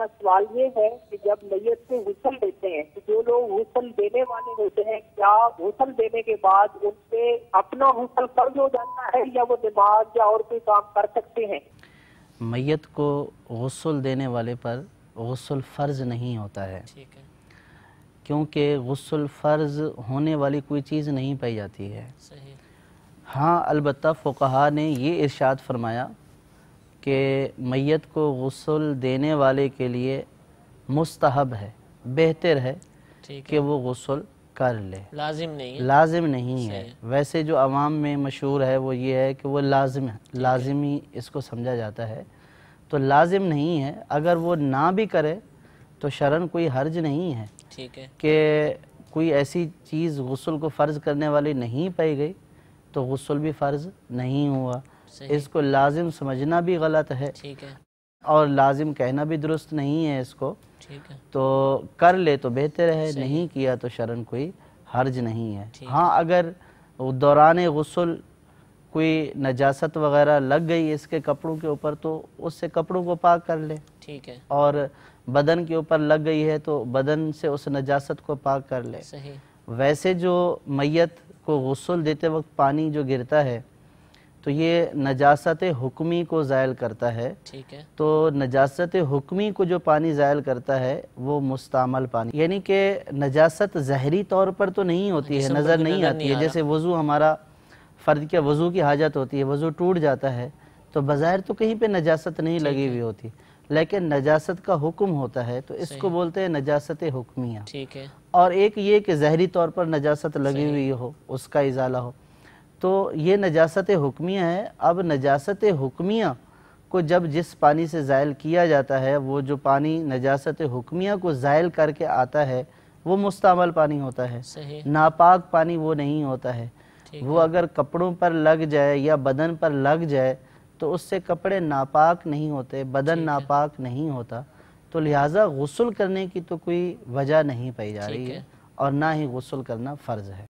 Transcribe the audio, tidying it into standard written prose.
میرا سوال یہ ہے کہ جب میت سے غسل دیتے ہیں تو جو لوگ غسل دینے والے ہوتے ہیں کیا غسل دینے کے بعد ان پہ اپنا غسل فرض ہو جاتا ہے یا وہ نماز یا اور کوئی کام کر سکتے ہیں؟ میت کو غسل دینے والے پر غسل فرض نہیں ہوتا ہے، ٹھیک ہے، کیونکہ غسل فرض ہونے والی کوئی چیز نہیں پائی جاتی ہے۔ صحیح، ہاں البتہ فقہا نے یہ ارشاد فرمایا کہ میت کو غسل دینے والے کے لیے مستحب ہے، بہتر ہے ٹھیک کہ ہے، وہ غسل کر لے، لازم نہیں ہے، لازم نہیں ہے۔ صحیح، ویسے جو عوام میں مشہور ہے وہ یہ ہے کہ وہ لازم ہے، لازمی اس کو سمجھا جاتا ہے، تو لازم نہیں ہے۔ اگر وہ نہ بھی کرے تو شرعاً کوئی حرج نہیں ہے ٹھیک ہے، کہ کوئی ایسی چیز غسل کو فرض کرنے والی نہیں پائی گئی تو غسل بھی فرض نہیں ہوا۔ صحیح، اس کو لازم سمجھنا بھی غلط ہے ٹھیک ہے، اور لازم کہنا بھی درست نہیں ہے اس کو، ٹھیک ہے، تو کر لے تو بہتر ہے، صحیح، نہیں کیا تو شرعاً کوئی حرج نہیں ہے۔ ٹھیک ہاں اگر دوران غسل کوئی نجاست وغیرہ لگ گئی اس کے کپڑوں کے اوپر تو اس سے کپڑوں کو پاک کر لے، ٹھیک ہے، اور بدن کے اوپر لگ گئی ہے تو بدن سے اس نجاست کو پاک کر لے۔ صحیح، ویسے جو میت کو غسل دیتے وقت پانی جو گرتا ہے تو یہ نجاست حکمی کو زائل کرتا ہے، ٹھیک ہے، تو نجاست حکمی کو جو پانی زائل کرتا ہے وہ مستعمل پانی، یعنی کہ نجاست ظاہری طور پر تو نہیں ہوتی ہے، جسم پر نظر کوئی نہیں نظر آتی نہیں ہے۔ آ جیسے وضو ہمارا فرد کے وضو کی حاجت ہوتی ہے، وضو ٹوٹ جاتا ہے تو بظاہر تو کہیں پہ نجاست نہیں لگی ہوئی ہوتی، لیکن نجاست کا حکم ہوتا ہے تو اس کو بولتے ہیں نجاست حکمیہ۔ ٹھیک ہے، اور ایک یہ کہ ظاہری طور پر نجاست لگی ہوئی ہو، اس کا ازالہ ہو، تو یہ نجاست حکمیہ ہے۔ اب نجاست حکمیہ کو جب جس پانی سے زائل کیا جاتا ہے وہ جو پانی نجاست حکمیہ کو زائل کر کے آتا ہے وہ مستعمل پانی ہوتا ہے، صحیح، ناپاک پانی وہ نہیں ہوتا ہے۔ ٹھیک وہ اگر کپڑوں پر لگ جائے یا بدن پر لگ جائے تو اس سے کپڑے ناپاک نہیں ہوتے، بدن ناپاک نہیں ہوتا، تو لہٰذا غسل کرنے کی تو کوئی وجہ نہیں پائی جا رہی ہے اور نہ ہی غسل کرنا فرض ہے۔